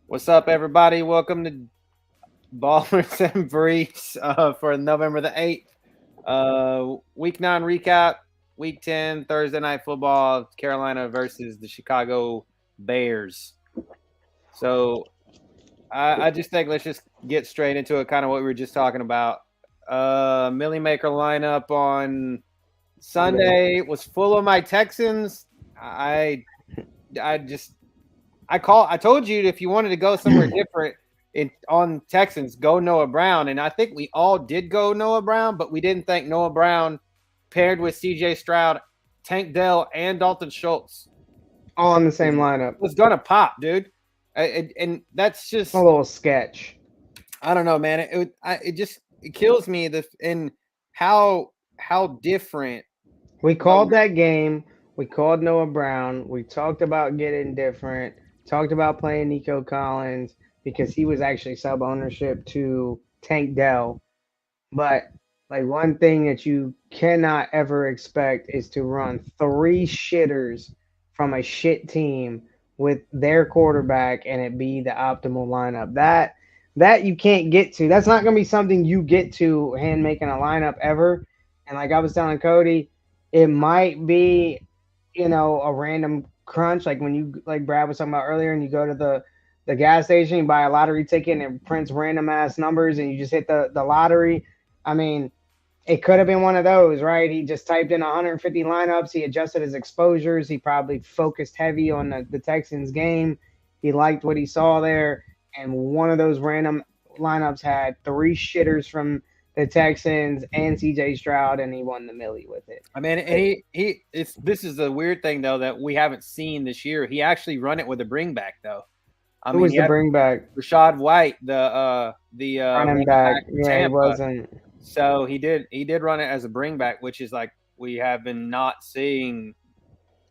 What's up, everybody? Welcome to Ballers and Briefs for November the 8th. Week 9 recap, Week 10, Thursday Night Football, Carolina versus the Chicago Bears. So I just think let's just get straight into it, kind of what we were just talking about. Millie Maker lineup on Sunday was full of my Texans. I told you if you wanted to go somewhere different on Texans, go Noah Brown. And I think we all did go Noah Brown, but we didn't think Noah Brown paired with CJ Stroud, Tank Dell, and Dalton Schultz all in the same lineup. was going to pop, dude. And that's just a little sketch. I don't know, man. It kills me in how different. We called that game. We called Noah Brown. We talked about getting different. Talked about playing Nico Collins because he was actually sub ownership to Tank Dell. But like one thing that you cannot ever expect is to run three shitters from a shit team with their quarterback and it be the optimal lineup. That you can't get to. That's not going to be something you get to hand making a lineup ever. And like I was telling Cody, it might be, a random crunch, like when you, like Brad was talking about earlier, and you go to the gas station, you buy a lottery ticket and it prints random ass numbers and you just hit the lottery. I mean, it could have been one of those, right? He just typed in 150 lineups. He adjusted his exposures. He probably focused heavy on the Texans game. He liked what he saw there. And one of those random lineups had three shitters from the Texans and CJ Stroud, and he won the millie with it. I mean, and this is the weird thing though that we haven't seen this year. He actually run it with a bring back though. Who was the bring back? Rashad White, the running back. Yeah, he wasn't. So he did run it as a bring back, which is like we have been not seeing.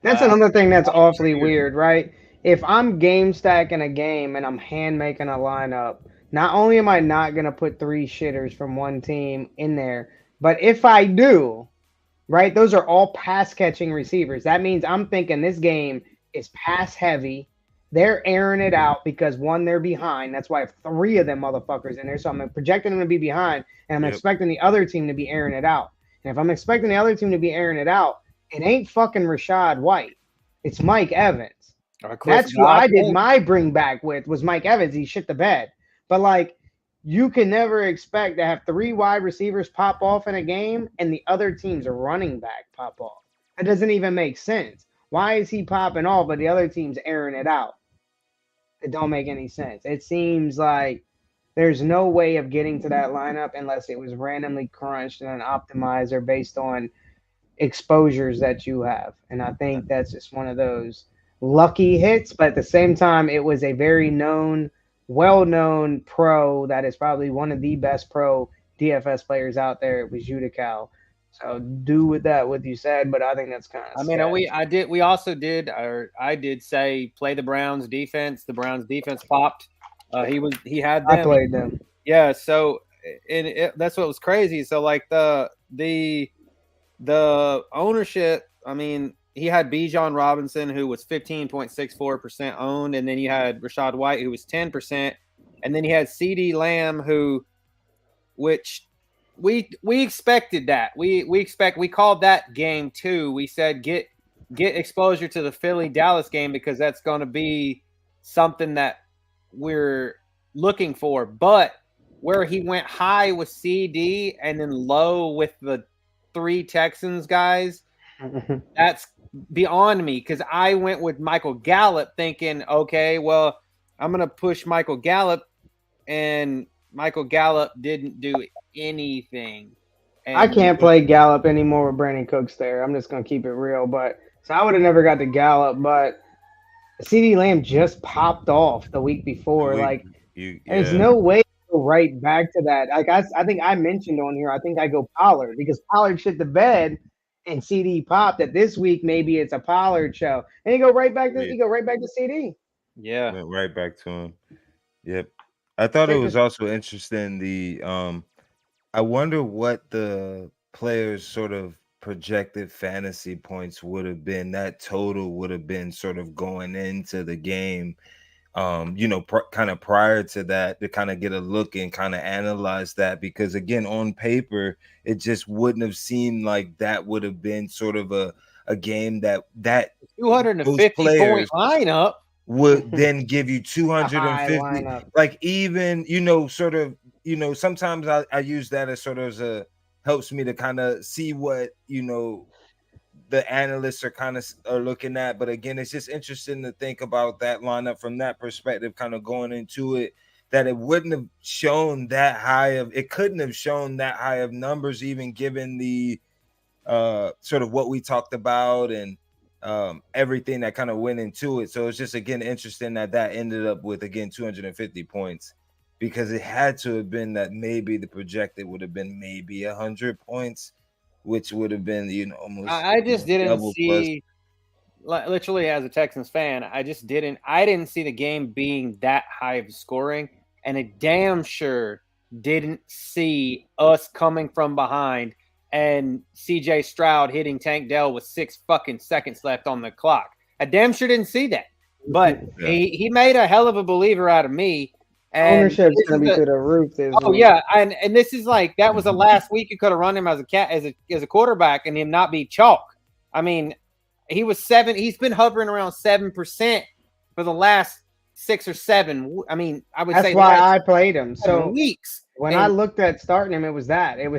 That's another thing that's awfully weird, right? If I'm game stacking a game and I'm hand making a lineup, not only am I not going to put three shitters from one team in there, but if I do, right, those are all pass catching receivers. That means I'm thinking this game is pass heavy. They're airing it out because one, they're behind. That's why I have three of them motherfuckers in there. So I'm projecting them to be behind, and I'm expecting the other team to be airing it out. And if I'm expecting the other team to be airing it out, it ain't fucking Rashad White. It's Mike Evans. That's who I did my bring back with was Mike Evans. He shit the bed. But like, you can never expect to have three wide receivers pop off in a game and the other team's running back pop off. That doesn't even make sense. Why is he popping off, but the other team's airing it out? It don't make any sense. It seems like there's no way of getting to that lineup unless it was randomly crunched in an optimizer based on exposures that you have. And I think that's just one of those lucky hits, but at the same time, it was a very well-known pro that is probably one of the best pro DFS players out there. It was Utica. So do with that what you said, but I think that's kind of. I mean, I did say play the Browns defense. The Browns defense popped. He had them. I played them. Yeah. So that's what was crazy. So like the ownership. I mean, he had Bijan Robinson, who was 15.64% owned, and then you had Rashad White, who was 10%, and then you had CeeDee Lamb, which we expected that. We called that game too. We said get exposure to the Philly Dallas game because that's going to be something that we're looking for. But where he went high with CD and then low with the three Texans guys, that's beyond me because I went with Michael Gallup thinking, okay, well, I'm going to push Michael Gallup, and Michael Gallup didn't do anything. And I can't play Gallup anymore with Brandon Cooks there. I'm just going to keep it real. But so I would have never got to Gallup, but CeeDee Lamb just popped off the week before. There's no way to go right back to that. Like I think I mentioned on here, I think I go Pollard because Pollard shit the bed and CD popped that this week. Maybe it's a Pollard show. And you go right back to CD. Yeah. Went right back to him. Yep. I thought it was also interesting. I wonder what the players' sort of projected fantasy points would have been. That total would have been sort of going into the game. kind of prior to that, to kind of get a look and kind of analyze that, because again, on paper, it just wouldn't have seemed like that would have been sort of a game that 250-point lineup would then give you 250. Like, even, sort of, sometimes I use that as sort of helps me to kind of see what, the analysts are looking at. But again, it's just interesting to think about that lineup from that perspective, kind of going into it, that it wouldn't have shown that high of numbers, even given the sort of what we talked about and everything that kind of went into it. So it's just, again, interesting that ended up with, again, 250 points, because it had to have been that maybe the projected would have been maybe 100 points, which would have been, almost. I just didn't see, literally as a Texans fan, I didn't see the game being that high of scoring, and I damn sure didn't see us coming from behind and CJ Stroud hitting Tank Dell with 6 fucking seconds left on the clock. I damn sure didn't see that. But he made a hell of a believer out of me. And ownership's going to be through the roof. Yeah, and this is like, that was the last week you could have run him as a quarterback and him not be chalk. I mean, he's been hovering around 7% for the last 6 or 7. I mean, I would say that's why I played him. So weeks. When I looked at starting him, it was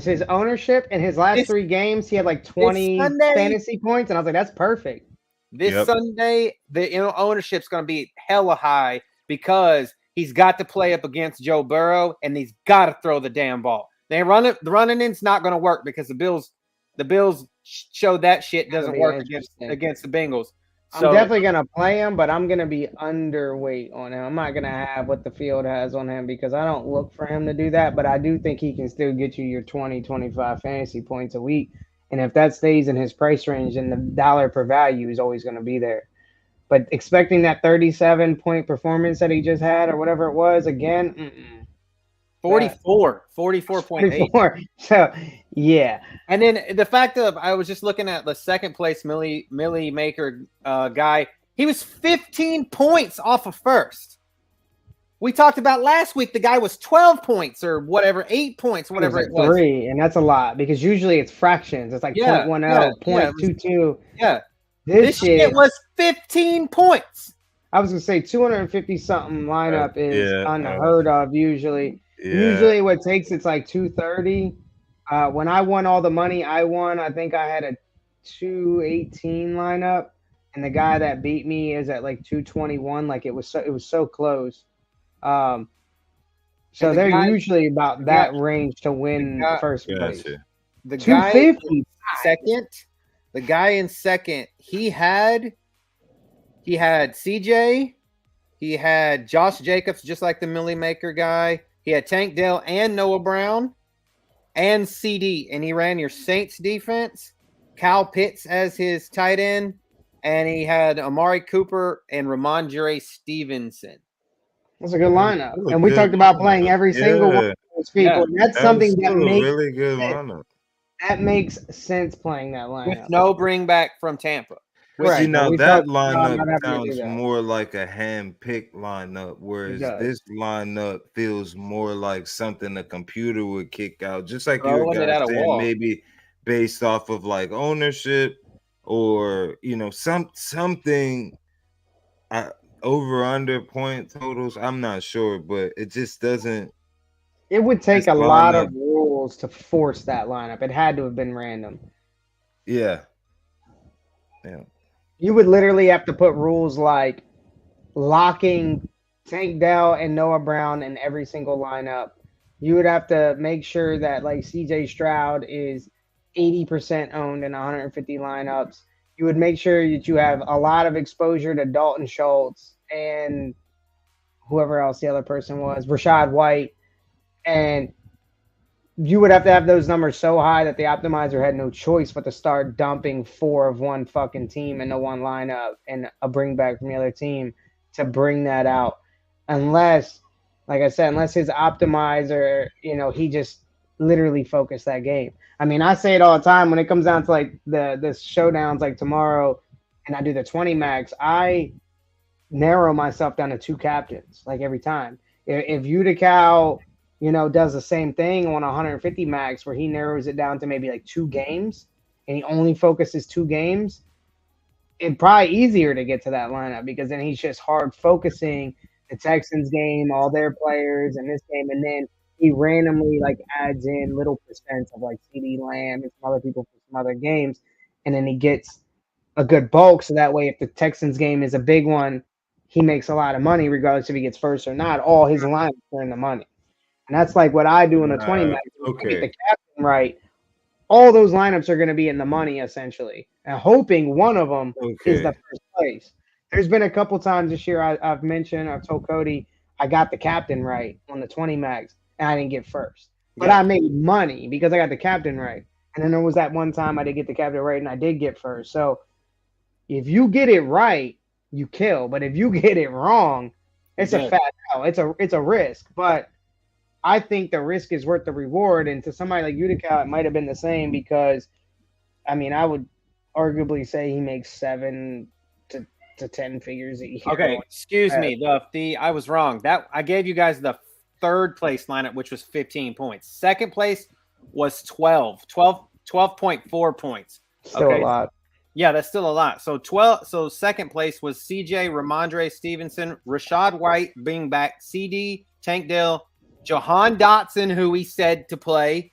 his ownership. In his last 3 games, he had like 20 fantasy points, and I was like, that's perfect. This Sunday, the ownership's going to be hella high, because he's got to play up against Joe Burrow, and he's got to throw the damn ball. The running in's not going to work, because the Bills showed that shit doesn't work against the Bengals. So, I'm definitely going to play him, but I'm going to be underweight on him. I'm not going to have what the field has on him, because I don't look for him to do that, but I do think he can still get you your 20, 25 fantasy points a week. And if that stays in his price range, then the dollar per value is always going to be there. But expecting that 37-point performance that he just had, or whatever it was, again, 44.8. So, yeah. And then the fact of, I was just looking at the second place Millie Maker guy. He was 15 points off of first. We talked about last week, the guy was 12 points or whatever, 8 points, whatever it was. 3, and that's a lot, because usually it's fractions. It's like 0.10, 0.22. Yeah. This shit was 15 points. I was going to say 250-something lineup is unheard of usually. Yeah. Usually what takes it's like 230. When I won all the money I won, I think I had a 218 lineup, and the guy that beat me is at like 221. Like, it was so close. So they're usually about that range to win first place. The guy in second, he had CJ, he had Josh Jacobs, just like the Millie Maker guy. He had Tank Dell and Noah Brown and CD, and he ran your Saints defense, Kyle Pitts as his tight end, and he had Amari Cooper and Ramondre Stevenson. That's a good lineup. And we talked about playing every single one of those people. Yeah. That's something that makes really good lineup. That makes sense, playing that lineup. With no bring back from Tampa. Right. See, now that lineup sounds more like a hand-picked lineup, whereas this lineup feels more like something a computer would kick out, just like you guys said, maybe based off of like ownership or something over under point totals. I'm not sure, but it just doesn't. It would take a lot of rules to force that lineup. It had to have been random. Yeah. You would literally have to put rules like locking Tank Dell and Noah Brown in every single lineup. You would have to make sure that like CJ Stroud is 80% owned in 150 lineups. You would make sure that you have a lot of exposure to Dalton Schultz and whoever else the other person was, Rachaad White. And you would have to have those numbers so high that the optimizer had no choice but to start dumping 4 of one fucking team into one lineup and a bring back from the other team to bring that out. Unless, like I said, unless his optimizer, he just literally focused that game. I mean, I say it all the time when it comes down to like the showdowns like tomorrow and I do the 20 max, I narrow myself down to 2 captains, like every time. If Utica, does the same thing on 150 max where he narrows it down to maybe like 2 games and he only focuses 2 games, it's probably easier to get to that lineup because then he's just hard focusing the Texans game, all their players in this game, and then he randomly like adds in little percents of like CD Lamb and some other people for some other games, and then he gets a good bulk. So that way, if the Texans game is a big one, he makes a lot of money regardless if he gets first or not. All his lineups are in the money, and that's like what I do in a 20 max. Okay. Get the captain right. All those lineups are going to be in the money essentially, and hoping one of them is the first place. There's been a couple times this year I've told Cody I got the captain right on the 20 max, and I didn't get first. But I made money because I got the captain right. And then there was that one time I did get the captain right, and I did get first. So if you get it right, you kill. But if you get it wrong, it's a fat hell. It's a risk. But I think the risk is worth the reward. And to somebody like Utica, it might have been the same because, I mean, I would arguably say he makes 7 to 10 figures a year. Okay, excuse me. I was wrong. That I gave you guys the third place lineup, which was 15 points. Second place was 12.4 points. Still a lot. Yeah, that's still a lot. So second place was CJ, Ramondre Stevenson, Rashad White being back, CD, Tank Dell, Jahan Dotson, who we said to play,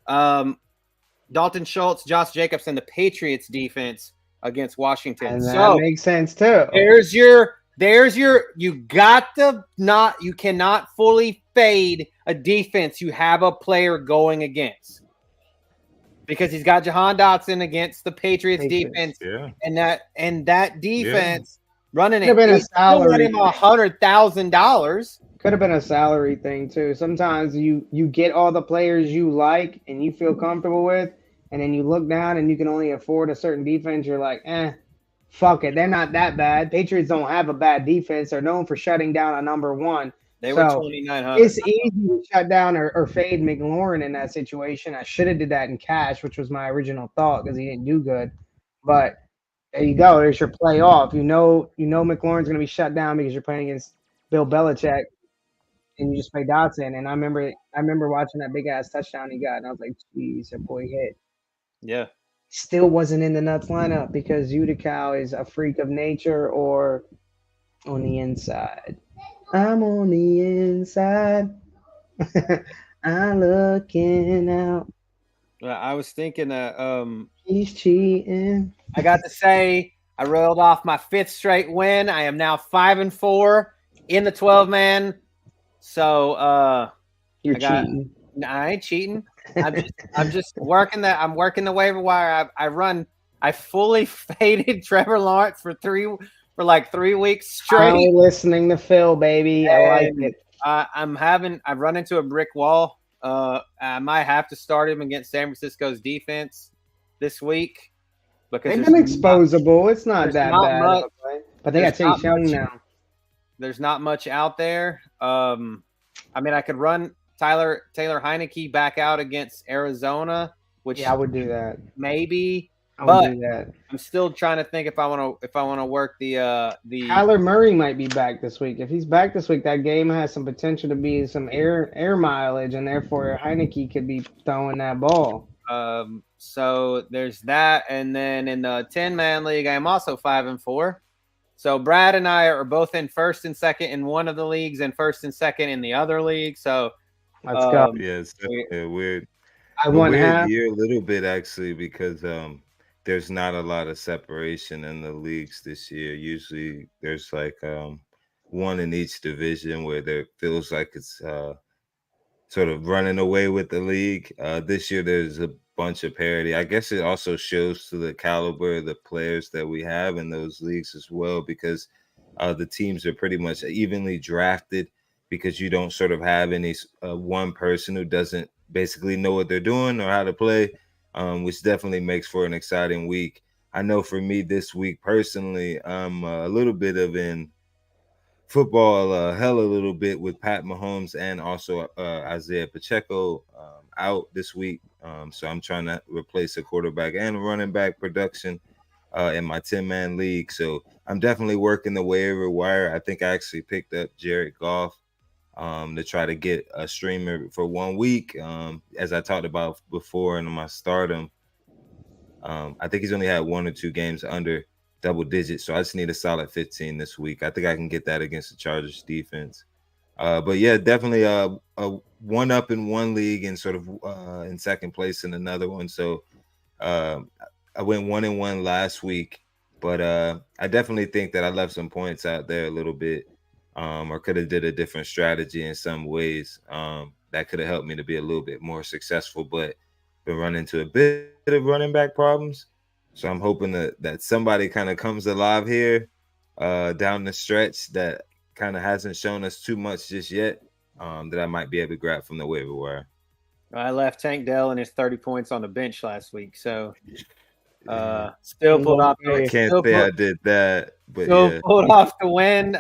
Dalton Schultz, Josh Jacobs, and the Patriots defense against Washington. And that makes sense too. You cannot fully fade a defense you have a player going against. Because he's got Jahan Dotson against the Patriots defense. Yeah. And that defense running it been a salary him $100,000. Could have been a salary thing too. Sometimes you get all the players you like and you feel comfortable with, and then you look down and you can only afford a certain defense. You're like, fuck it. They're not that bad. Patriots don't have a bad defense. They're known for shutting down a number one. They were 2,900. It's easy to shut down or fade McLaurin in that situation. I should have did that in cash, which was my original thought because he didn't do good. But there you go. There's your playoff. You know McLaurin's going to be shut down because you're playing against Bill Belichick, and you just play Dotson. And I remember watching that big ass touchdown he got, and I was like, "Geez, that boy hit." Yeah. Still wasn't in the nuts lineup because Utica is a freak of nature or on the inside. I'm on the inside. I'm looking out. I was thinking he's cheating. I got to say I rolled off my 5th straight win. I am now 5-4 in the 12-man. So you're cheating. I ain't cheating. I'm just working that. I'm working the waiver wire. I fully faded Trevor Lawrence for like 3 weeks straight. I'm listening to Phil, baby. I like it. I've run into a brick wall. I might have to start him against San Francisco's defense this week because they've been exposable. It's not that bad, but they got Chase Young now. There's not much out there. I mean, I could run Taylor Heineke back out against Arizona, which I would do that. Maybe. But do that. I'm still trying to think if I want to work the Kyler Murray might be back this week. If he's back this week, that game has some potential to be some air mileage, and therefore Heineke could be throwing that ball. So there's that, and then in the 10-man league, I'm also 5-4. So Brad and I are both in first and second in one of the leagues, and first and second in the other league. So let's go. Yeah, it's definitely a weird. I won half year a little bit actually because there's not a lot of separation in the leagues this year. Usually there's like one in each division where there feels like it's sort of running away with the league. This year there's a bunch of parity. I guess it also shows to the caliber of the players that we have in those leagues as well, because the teams are pretty much evenly drafted because you don't sort of have any one person who doesn't basically know what they're doing or how to play. Which definitely makes for an exciting week. I know for me this week personally, I'm a little bit of in football hell a little bit with Pat Mahomes and also Isaiah Pacheco out this week. So I'm trying to replace a quarterback and running back production. in my 10-man league. So I'm definitely working the waiver wire. I think I actually picked up Jared Goff to try to get a streamer for 1 week. As I talked about before in my stardom, I think he's only had 1 or 2 games under double digits. So I just need a solid 15 this week. I think I can get that against the Chargers defense. But yeah, definitely a 1 up in one league and sort of in second place in another one. So I went 1-1 last week, but I definitely think that I left some points out there a little bit, or could have did a different strategy in some ways that could have helped me to be a little bit more successful, but been running into a bit of running back problems. So I'm hoping that somebody kind of comes alive here down the stretch that kind of hasn't shown us too much just yet, that I might be able to grab from the waiver wire. I left Tank Dell and his 30 points on the bench last week, so still pulled off. I can't say I did that, but still yeah, pulled off the win.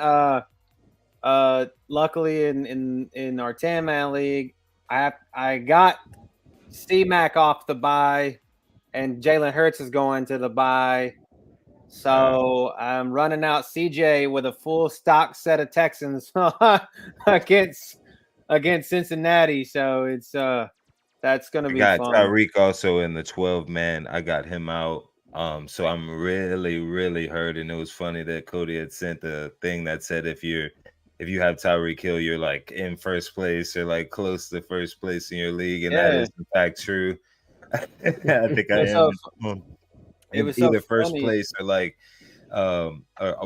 Luckily in our 10-man league, I got C-Mac off the bye, and Jalen Hurts is going to the bye. So I'm running out CJ with a full stock set of Texans against Cincinnati. So it's that's gonna be fun. Tyreek also in the 12-man. I got him out. So I'm really hurting. It was funny that Cody had sent the thing that said if you have Tyreek Hill, you're like in first place or like close to first place in your league, and that is in fact true. I think I am. It was either first place or like a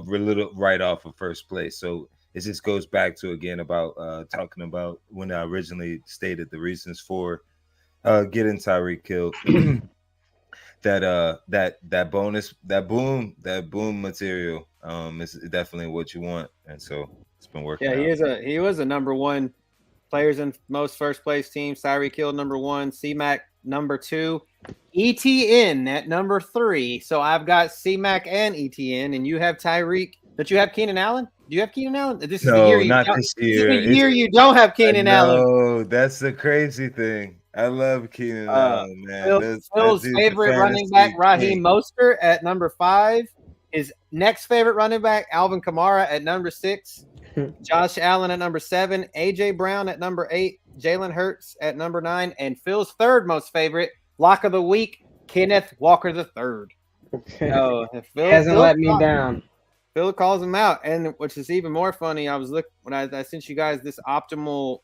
little right off of first place. So it just goes back to again about talking about when I originally stated the reasons for getting Tyreek Hill. that bonus, that boom material is definitely what you want, and so it's been working. Yeah, he was a number 1 players in most first place teams. Tyreek Hill number 1, C-Mac number 2, ETN at number 3. So I've got C-Mac and ETN, and you have Tyreek. Don't you have Keenan Allen? Do you have Keenan Allen? This is the year this year. This is the year you don't have Keenan Allen. No, that's the crazy thing. I love Keenan Allen, man. Phil's favorite running back, Raheem Mostert, at number 5. His next favorite running back, Alvin Kamara, at number 6. Josh Allen at number 7. AJ Brown at number 8. Jalen Hurts at number 9. And Phil's third most favorite, lock of the week, Kenneth Walker III. So Phil hasn't let me down. Phil calls him out, and which is even more funny. I was looking when I sent you guys this optimal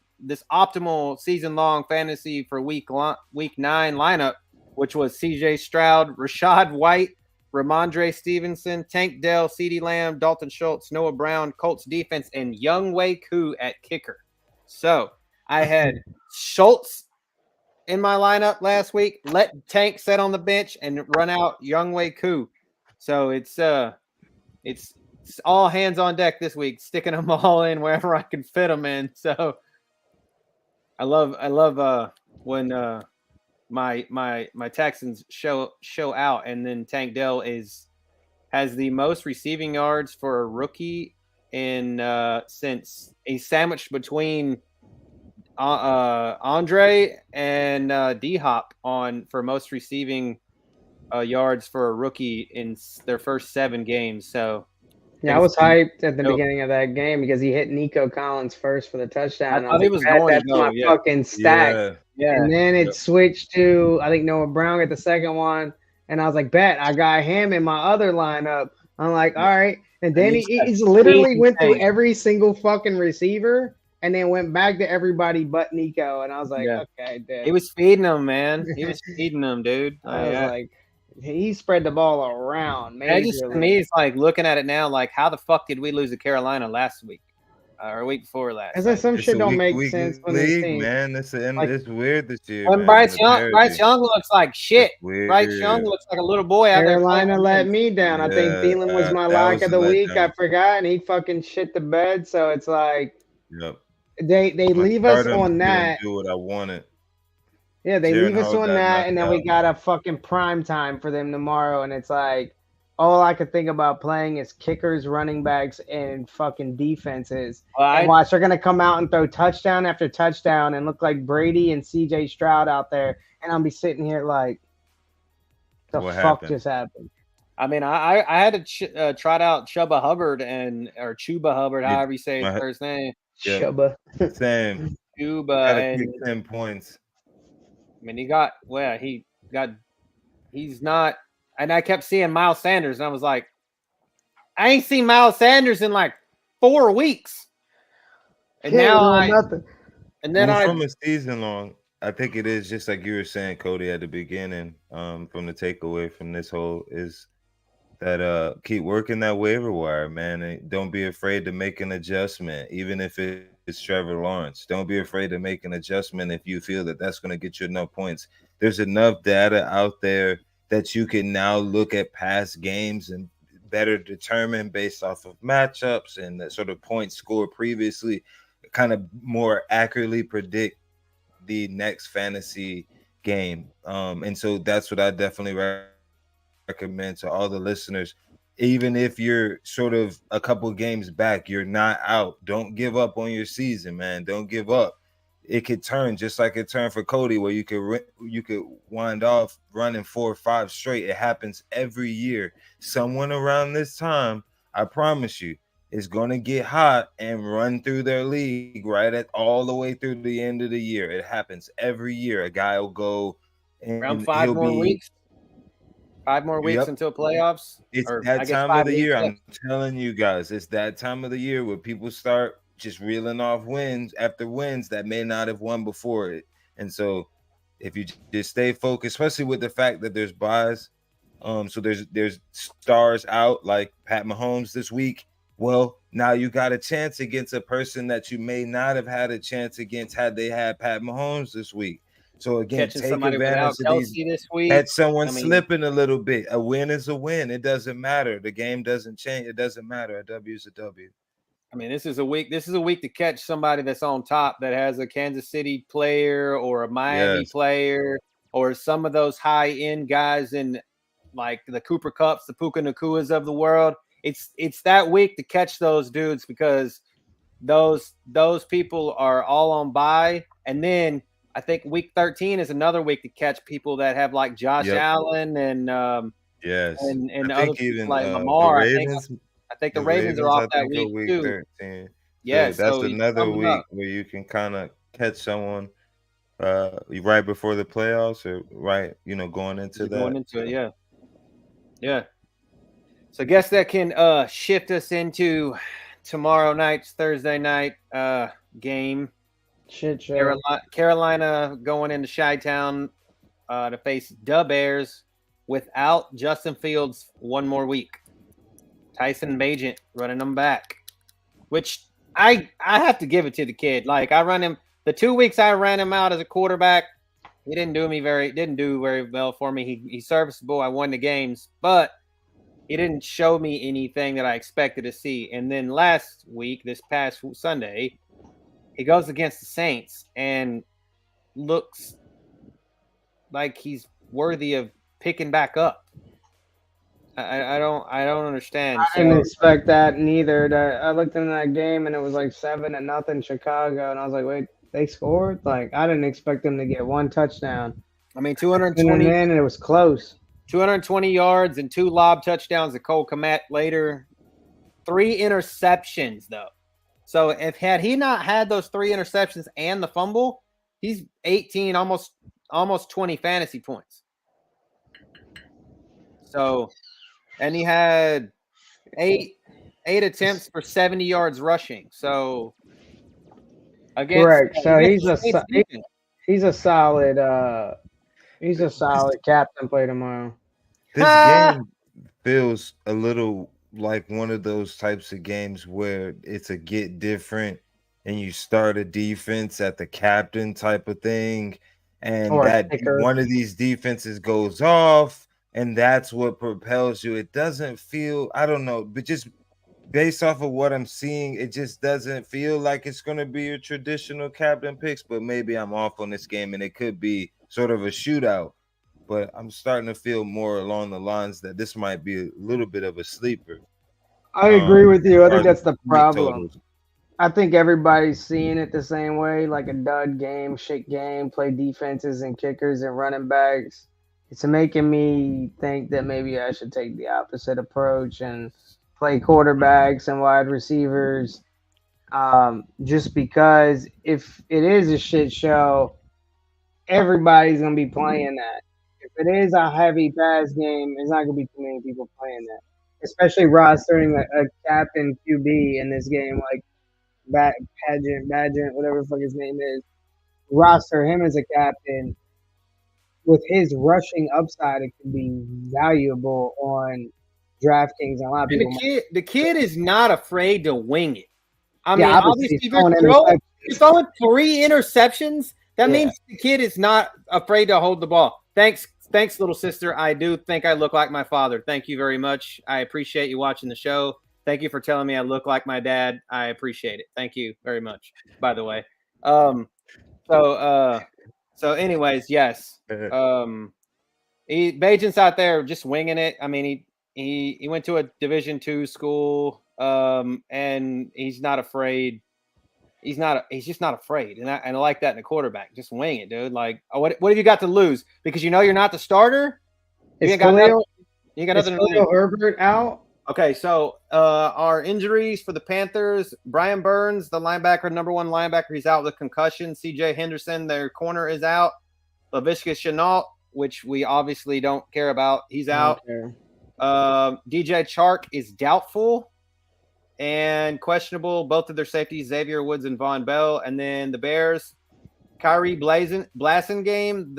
season-long fantasy for week 9 lineup, which was CJ Stroud, Rachaad White, Ramondre Stevenson, Tank Dell, CeeDee Lamb, Dalton Schultz, Noah Brown, Colts defense, and Younghoe Koo at kicker. So I had Schultz in my lineup last week. Let Tank sit on the bench and run out Younghoe Koo. So it's all hands on deck this week, sticking them all in wherever I can fit them in. So I love when my Texans show out, and then Tank Dell has the most receiving yards for a rookie in since he's sandwiched between Andre and D-Hop for most receiving yards for a rookie in their first 7 games. So yeah, I was hyped at the beginning of that game because he hit Nico Collins first for the touchdown. I thought he was going that's my fucking stack. Yeah. And then it switched to, I think, Noah Brown at the second one. And I was like, bet, I got him in my other lineup. I'm like, all right. And then he's literally went through every single fucking receiver and then went back to everybody but Nico. And I was like, okay, dude. He was feeding them, man. He was feeding them, dude. I was like, he spread the ball around. To me, it's like looking at it now, like how the fuck did we lose to Carolina last week or week before last? Because some shit don't make sense. League, man, it's weird this year. When Bryce Young looks like shit. Bryce Young looks like a little boy out there. Carolina let me down. I think Thielen was my lock of the week. I forgot, and he fucking shit the bed. So it's like, they leave us on that. Do what I wanted. Yeah, they leave us on that, and then we got a fucking prime time for them tomorrow, and it's like all I could think about playing is kickers, running backs, and fucking defenses. And watch, they're gonna come out and throw touchdown after touchdown and look like Brady and CJ Stroud out there, and I'll be sitting here like, the fuck just happened? I mean, I had to trot out Chuba Hubbard or Chuba Hubbard, however you say his first name. Yeah. Chuba. Same. Chuba, and 10 points. I mean, he's not, and I kept seeing Miles Sanders, and I was like, I ain't seen Miles Sanders in like 4 weeks. And nothing. And then from a season long, I think it is just like you were saying, Cody, at the beginning, from the takeaway from this whole is that keep working that waiver wire, man. And don't be afraid to make an adjustment, even if it's Trevor Lawrence. Don't be afraid to make an adjustment if you feel that that's going to get you enough points. There's enough data out there that you can now look at past games and better determine based off of matchups and the sort of points scored previously, kind of more accurately predict the next fantasy game. And so that's what I definitely recommend to all the listeners. Even if you're sort of a couple games back, you're not out. Don't give up on your season, man. Don't give up. It could turn just like it turned for Cody, where you could wind off running 4 or 5 straight. It happens every year. Someone around this time, I promise you, is going to get hot and run through their league all the way through the end of the year. It happens every year. A guy will go and around 5 more weeks. 5 more weeks until playoffs. It's that time of the year. I'm telling you guys, it's that time of the year where people start just reeling off wins after wins that may not have won before it. And so if you just stay focused, especially with the fact that there's buys, so there's stars out like Pat Mahomes this week. Well, now you got a chance against a person that you may not have had a chance against had they had Pat Mahomes this week. So again, take advantage of these. This week. Had someone slipping a little bit. A win is a win. It doesn't matter. The game doesn't change. It doesn't matter. A W is a W. I mean, this is a week to catch somebody that's on top that has a Kansas City player or a Miami player or some of those high-end guys in like the Cooper Kupps, the Puka Nakuas of the world. It's that week to catch those dudes because those people are all on bye. And then I think week 13 is another week to catch people that have like Josh Allen and and other people like Lamar. I think the Ravens are off that week too. 13. Yeah, that's another week where you can kind of catch someone right before the playoffs or going into that. Going into it, yeah. So I guess that can shift us into tomorrow night's Thursday night game. Shit show. Carolina going into Chi-Town to face the Bears without Justin Fields one more week. Tyson Bagent running them back, which I have to give it to the kid. Like I run him the 2 weeks I ran him out as a quarterback. He didn't do very well for me. He's serviceable. I won the games, but he didn't show me anything that I expected to see. And then last week, this past Sunday, he goes against the Saints and looks like he's worthy of picking back up. I don't understand. I didn't expect that neither. I looked in that game and it was like 7-0 Chicago, and I was like, wait, they scored? Like I didn't expect them to get one touchdown. I mean, 220, and it was close. 220 yards and 2 lob touchdowns to Cole Kmet later. 3 interceptions though. So had he not had those 3 interceptions and the fumble, he's 18, almost 20 fantasy points. So, and he had 8 attempts for 70 yards rushing. So, again, correct. So he's a solid captain play tomorrow. This game feels a little like one of those types of games where it's a get different and you start a defense at the captain type of thing, and that one of these defenses goes off. And that's what propels you. It doesn't feel, I don't know, but just based off of what I'm seeing, it just doesn't feel like it's going to be your traditional captain picks. But maybe I'm off on this game and it could be sort of a shootout. But I'm starting to feel more along the lines that this might be a little bit of a sleeper. I agree with you. I think that's the problem. I think everybody's seeing it the same way, like a dud game, shit game, play defenses and kickers and running backs. It's making me think that maybe I should take the opposite approach and play quarterbacks and wide receivers. Just because if it is a shit show, everybody's gonna be playing that. If it is a heavy pass game, there's not gonna be too many people playing that. Especially rostering a captain QB in this game, like Badgent, whatever the fuck his name is. Roster him as a captain with his rushing upside. It could be valuable on DraftKings. A lot of people. The kid is not afraid to wing it. I mean, Yeah, obviously, if you're throwing 3 interceptions, that means the kid is not afraid to hold the ball. Thanks, little sister. I do think I look like my father. Thank you very much. I appreciate you watching the show. Thank you for telling me I look like my dad. I appreciate it. Thank you very much, by the way. So anyways, yes. Bajent's out there just winging it. I mean, he went to a Division II school, and he's not afraid. He's just not afraid, and I like that in a quarterback. Just wing it, dude. Like, what have you got to lose? Because you know you're not the starter. You ain't got nothing to lose. Herbert out. Okay, so our injuries for the Panthers: Brian Burns, the linebacker, number 1 linebacker, he's out with a concussion. C.J. Henderson, their corner, is out. Laviska Shenault, which we obviously don't care about, he's out. DJ Chark is doubtful and questionable. Both of their safeties, Xavier Woods and Von Bell. And then the Bears, Kyrie Blasingame,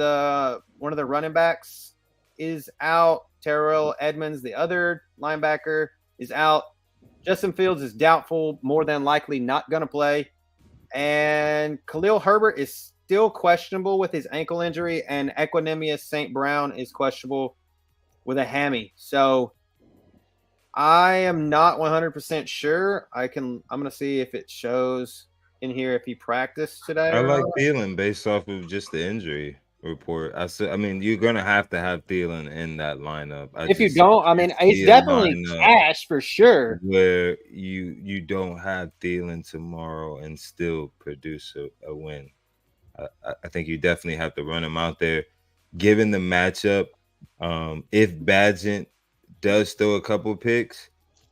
one of the running backs, is out. Terrell Edmonds, the other linebacker, is out. Justin Fields is doubtful, more than likely not going to play. And Khalil Herbert is still questionable with his ankle injury, and Equanimous St. Brown is questionable with a hammy. So I am not 100% sure. I'm going to see if it shows in here if he practiced today. I like Thielen based off of just the injury report. I mean, you're gonna have to have Thielen in that lineup. If you don't, I mean, it's definitely cash for sure. Where you don't have Thielen tomorrow and still produce a win. I think you definitely have to run him out there. Given the matchup, if Badgent does throw a couple picks,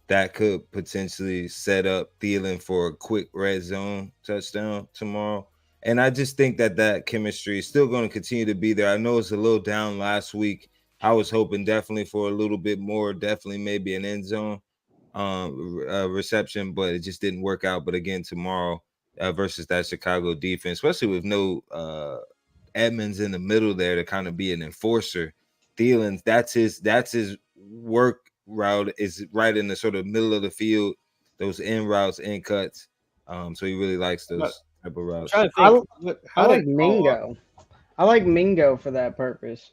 that could potentially set up Thielen for a quick red zone touchdown tomorrow. And I just think that chemistry is still going to continue to be there. I know it's a little down last week. I was hoping definitely for a little bit more, definitely maybe an end zone reception, but it just didn't work out. But again, tomorrow versus that Chicago defense, especially with no Edmonds in the middle there to kind of be an enforcer. Thielen, that's his work route, is right in the sort of middle of the field, those in routes, in cuts. So he really likes those. I like Mingo. I like Mingo for that purpose,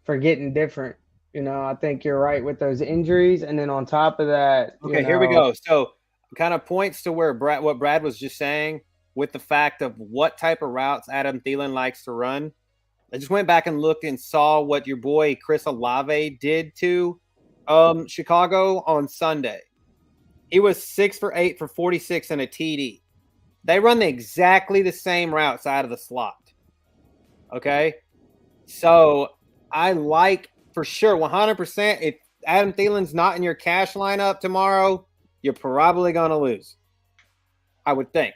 for getting different. You know, I think you're right with those injuries, and then on top of that, here we go. So, kind of points to what Brad was just saying with the fact of what type of routes Adam Thielen likes to run. I just went back and looked and saw what your boy Chris Olave did to Chicago on Sunday. He was 6 for 8 for 46 and a TD. They run exactly the same routes out of the slot. Okay? So I like for sure 100%. If Adam Thielen's not in your cash lineup tomorrow, you're probably going to lose. I would think.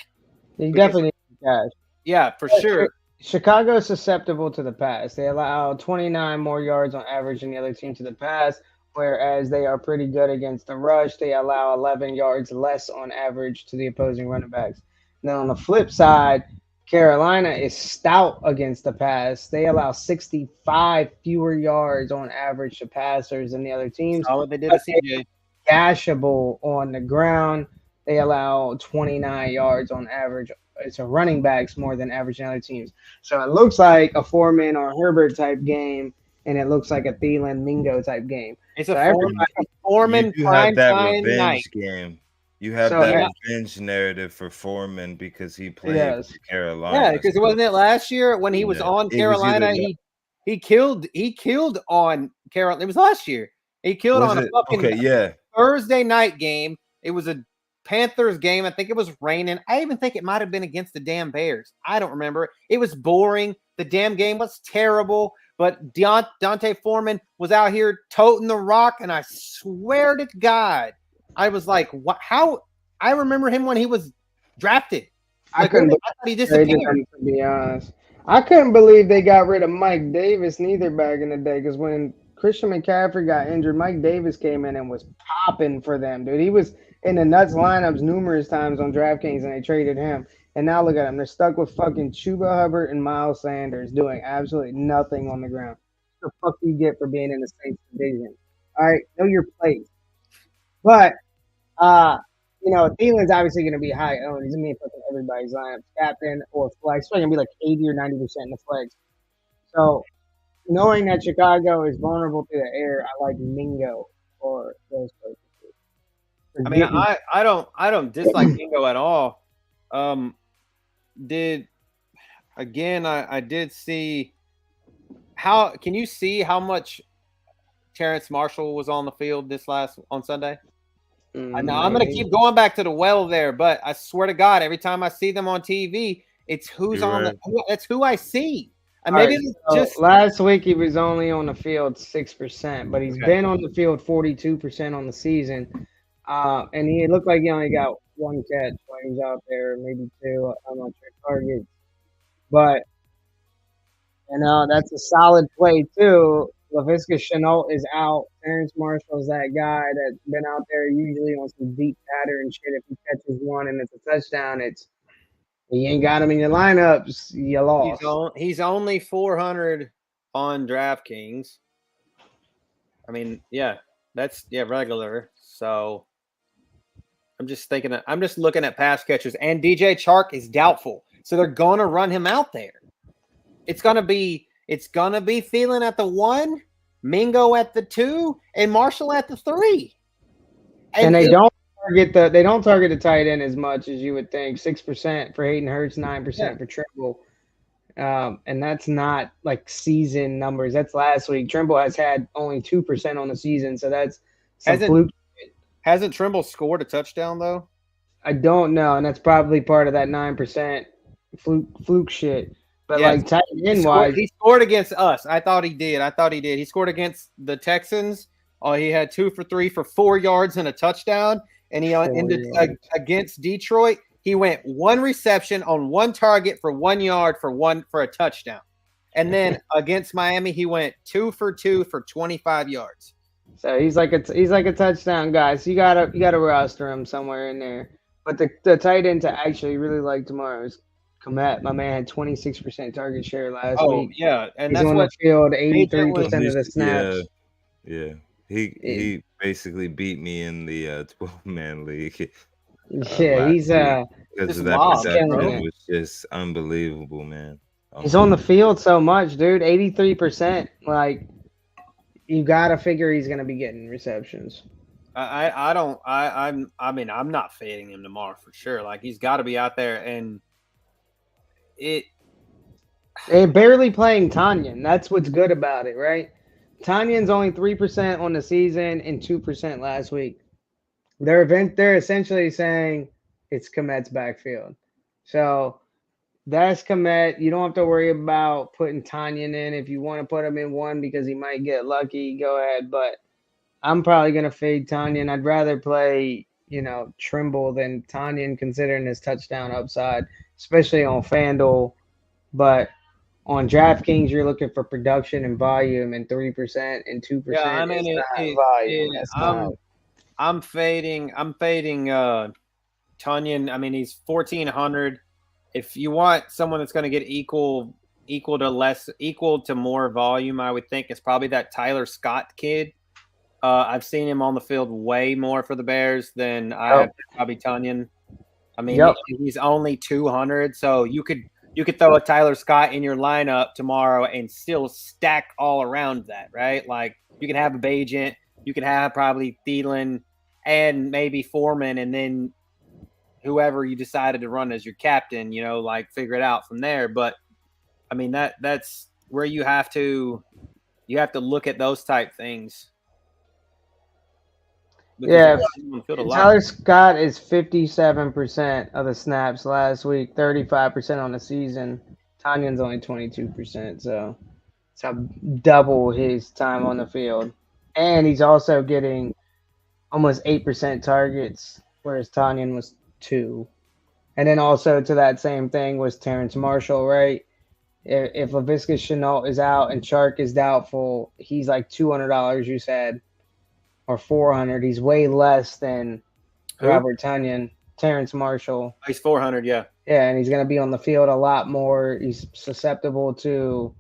You definitely need cash. Yeah, for sure. Chicago's susceptible to the pass. They allow 29 more yards on average than the other team to the pass, whereas they are pretty good against the rush. They allow 11 yards less on average to the opposing running backs. Then on the flip side, Carolina is stout against the pass. They allow 65 fewer yards on average to passers than the other teams. All they did to CJ. Gashable on the ground. They allow 29 yards on average. It's a running backs more than average in other teams. So it looks like a Foreman or Herbert type game, and it looks like a Thielen Mingo type game. It's a Foreman prime time night game. You have that revenge narrative for Foreman because he played for Carolina. Yeah, because wasn't it last year when he was on Carolina? He killed on Carolina. It was last year. He killed on a fucking Thursday night game. It was a Panthers game. I think it was raining. I even think it might have been against the damn Bears. I don't remember. It was boring. The damn game was terrible. But Dante Foreman was out here toting the rock, and I swear to God, I was like, "What? How?" I remember him when he was drafted. Like, I thought he disappeared. Him, to be honest, I couldn't believe they got rid of Mike Davis neither back in the day. Because when Christian McCaffrey got injured, Mike Davis came in and was popping for them, dude. He was in the nuts lineups numerous times on DraftKings, and they traded him. And now look at them. They're stuck with fucking Chuba Hubbard and Miles Sanders doing absolutely nothing on the ground. What the fuck do you get for being in the Saints division? All right, know your place. But, Thielen's obviously going to be high owned. He's going to be fucking everybody's lineup, captain or flex. It's going to be like 80 or 90% in the flex. So, knowing that Chicago is vulnerable to the air, I like Mingo for those purposes. I mean, I don't dislike Mingo at all. I did see how can you see how much Terrence Marshall was on the field on Sunday? I know I'm gonna keep going back to the well there, but I swear to God, every time I see them on TV, it's it's who I see. And maybe just last week he was only on the field 6%, but he's been on the field 42% on the season. And he looked like he only got one catch when he was out there, maybe two. I'm not sure targets. But, that's a solid play, too. LaVisca Chenault is out. Terrence Marshall's that guy that's been out there usually on some deep pattern shit. If he catches one and it's a touchdown, you ain't got him in your lineups, you lost. He's only 400 on DraftKings. I mean, that's regular. So I'm just looking at pass catchers, and DJ Chark is doubtful. So they're going to run him out there. It's going to be Thielen at the 1, Mingo at the 2, and Marshall at the 3. And they don't target the tight end as much as you would think. 6% for Hayden Hurst, 9% for Trimble. And that's not like season numbers. That's last week. Trimble has had only 2% on the season, so that's fluke. Hasn't Trimble scored a touchdown though? I don't know, and that's probably part of that 9% fluke shit. But tight end wise, he scored against us. I thought he did. He scored against the Texans. He had 2 for 3 for 4 yards and a touchdown. And he ended against Detroit. He went 1 reception on 1 target for 1 yard for a touchdown. And then against Miami, he went 2 for 2 for 25 yards. So he's like a touchdown guy. So you gotta roster him somewhere in there. But the tight end to actually really like tomorrow is Komet. My man had 26% target share last week. Yeah, and he's that's on the field 83% of the snaps. Yeah. He basically beat me in the 12-man league. He's because of that reception was just unbelievable, man. He's on the field so much, dude. 83%. Like, you gotta figure he's gonna be getting receptions. I'm not fading him tomorrow for sure. Like, he's got to be out there, and they're barely playing Tanyan. That's what's good about it, right? Tanyan's only 3% on the season and 2% last week. They're essentially saying it's Komet's backfield. So that's Komet. You don't have to worry about putting Tanyan in. If you want to put him in one because he might get lucky, go ahead. But I'm probably going to fade Tanyan. I'd rather play, Trimble than Tanyan considering his touchdown upside, especially on FanDuel. But on DraftKings, you're looking for production and volume, and 3% and 2%. Yeah, I mean, volume. I'm fading Tanyan. I mean, he's 1,400. If you want someone that's going to get equal to more volume, I would think it's probably that Tyler Scott kid. I've seen him on the field way more for the Bears than I have probably Tanyan. I mean, he's only 200, so you could throw a Tyler Scott in your lineup tomorrow and still stack all around that, right? Like, you can have a Bajent, you can have probably Thielen and maybe Foreman, and then whoever you decided to run as your captain, figure it out from there. But I mean, that's where you have to look at those type things. Yeah, Tyler Scott is 57% of the snaps last week, 35% on the season. Tanyan's only 22%, so So double his time on the field. And he's also getting almost 8% targets, whereas Tanyan was 2. And then also to that same thing was Terrence Marshall, right? If Laviska Shenault is out and Chark is doubtful, he's like $200, you said, or $400. He's way less than Robert Tonyan. Terrence Marshall. He's 400, yeah. Yeah, and he's going to be on the field a lot more. He's susceptible to,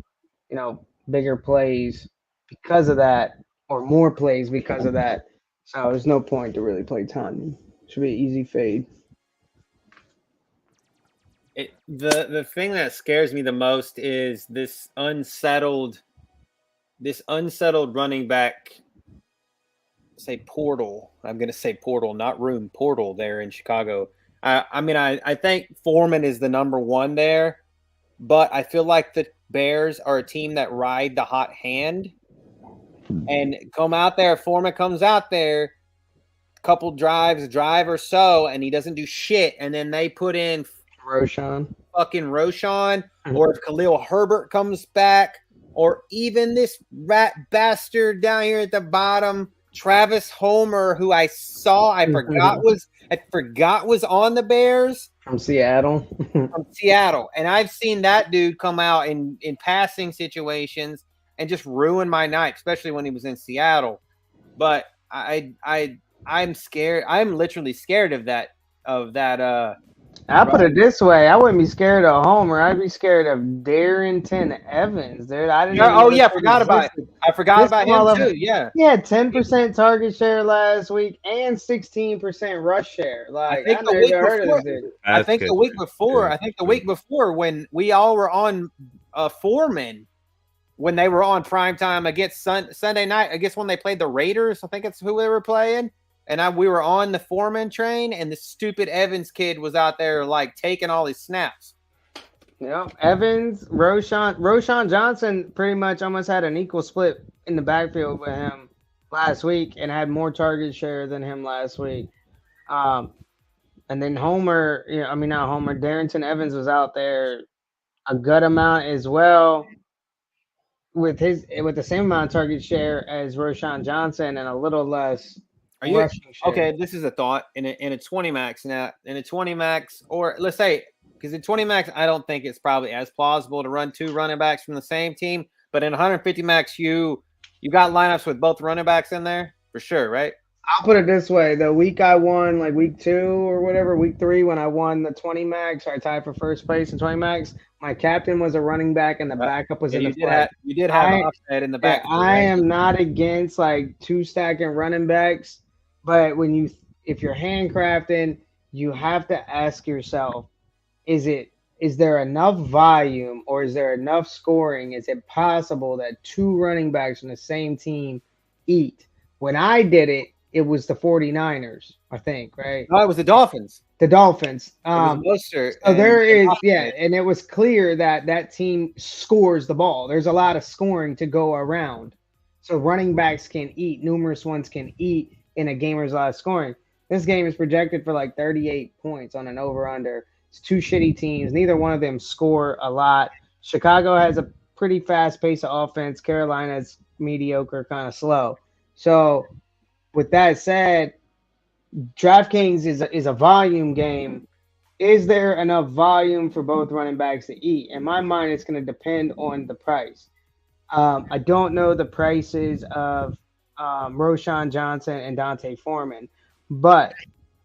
bigger plays because of that, or more plays because of that. So there's no point to really play Tonyan. Should be an easy fade. The thing that scares me the most is this unsettled running back, say portal. I'm going to say portal, not room, portal there in Chicago. I think Foreman is the number one there, but I feel like the Bears are a team that ride the hot hand and come out there. Foreman comes out there, couple drive or so, and he doesn't do shit, and then they put in Roschon, or if Khalil Herbert comes back, or even this rat bastard down here at the bottom, Travis Homer, who I forgot was on the Bears from Seattle. And I've seen that dude come out in passing situations and just ruin my night, especially when he was in Seattle. But I'm scared. I'm literally scared of that. I'll put it this way: I wouldn't be scared of Homer. I'd be scared of Darrington Evans, dude. I didn't. I forgot about it. I forgot about him too. Yeah. He had 10% target share last week and 16% rush share. Like I think the week before when we all were on Foreman, when they were on primetime against Sunday night, I guess when they played the Raiders, I think it's who they were playing. And we were on the Foreman train, and the stupid Evans kid was out there, like, taking all his snaps. Yeah, Evans, Roschon Johnson pretty much almost had an equal split in the backfield with him last week and had more target share than him last week. And then Homer, not Homer, Darrington Evans was out there a good amount as well with the same amount of target share as Roschon Johnson and a little less. Okay, this is a thought in a 20 max now. In a 20 max, or let's say, because in 20 max, I don't think it's probably as plausible to run 2 running backs from the same team. But in 150 max, you got lineups with both running backs in there for sure, right? I'll put it this way: the week I won, like week 2 or whatever, week 3, when I won the 20 max, or I tied for first place in 20 max. My captain was a running back, and the backup was in the flat. You did have an offset in the back. I am not against like 2 stacking running backs. But if you're handcrafting, you have to ask yourself, is there enough volume or is there enough scoring? Is it possible that 2 running backs from the same team eat? When I did it, it was the 49ers, I think, right? No, it was the Dolphins. The Dolphins. And it was clear that team scores the ball. There's a lot of scoring to go around. So running backs can eat, numerous ones can eat. In a game where there's a lot of scoring. This game is projected for like 38 points on an over-under. It's 2 shitty teams. Neither one of them score a lot. Chicago has a pretty fast pace of offense. Carolina's mediocre, kind of slow. So with that said, DraftKings is a volume game. Is there enough volume for both running backs to eat? In my mind, it's going to depend on the price. I don't know the prices of Roschon Johnson and Dante Foreman, but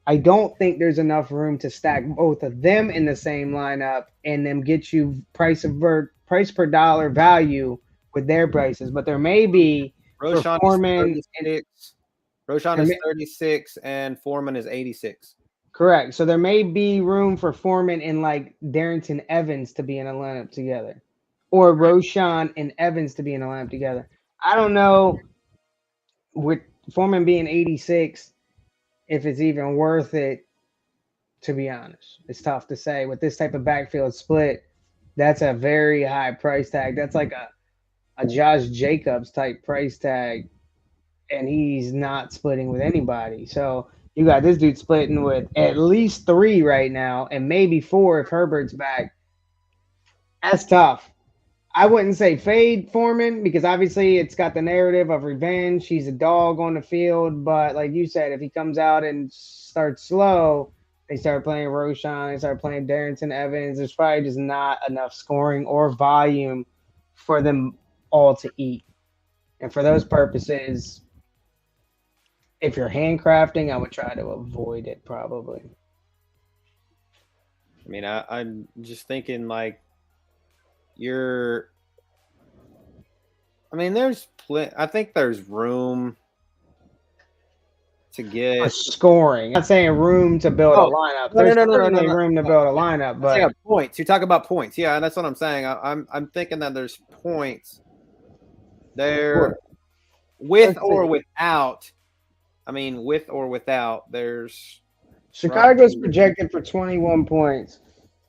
I don't think there's enough room to stack both of them in the same lineup and then get you price per dollar value with their prices. But there may be Roschon is 36 and Foreman is 86. Correct. So there may be room for Foreman and like Darrington Evans to be in a lineup together, or Roschon and Evans to be in a lineup together. I don't know. With Foreman being 86, if it's even worth it, to be honest. It's tough to say. With this type of backfield split, that's a very high price tag. That's like a Josh Jacobs type price tag, and he's not splitting with anybody. So you got this dude splitting with at least 3 right now, and maybe 4 if Herbert's back. That's tough. I wouldn't say fade Foreman because obviously it's got the narrative of revenge. He's a dog on the field, but like you said, if he comes out and starts slow, they start playing Roshan, they start playing Darrington Evans. There's probably just not enough scoring or volume for them all to eat. And for those purposes, if you're handcrafting, I would try to avoid it probably. I mean, I'm just thinking like there's I think there's room to get scoring. I'm not saying room to build a lineup. There's certainly room to build a lineup, but points. You talk about points. Yeah, that's what I'm saying. I'm thinking that there's points there with or without. I mean, with or without, there's Chicago's projected for 21 points.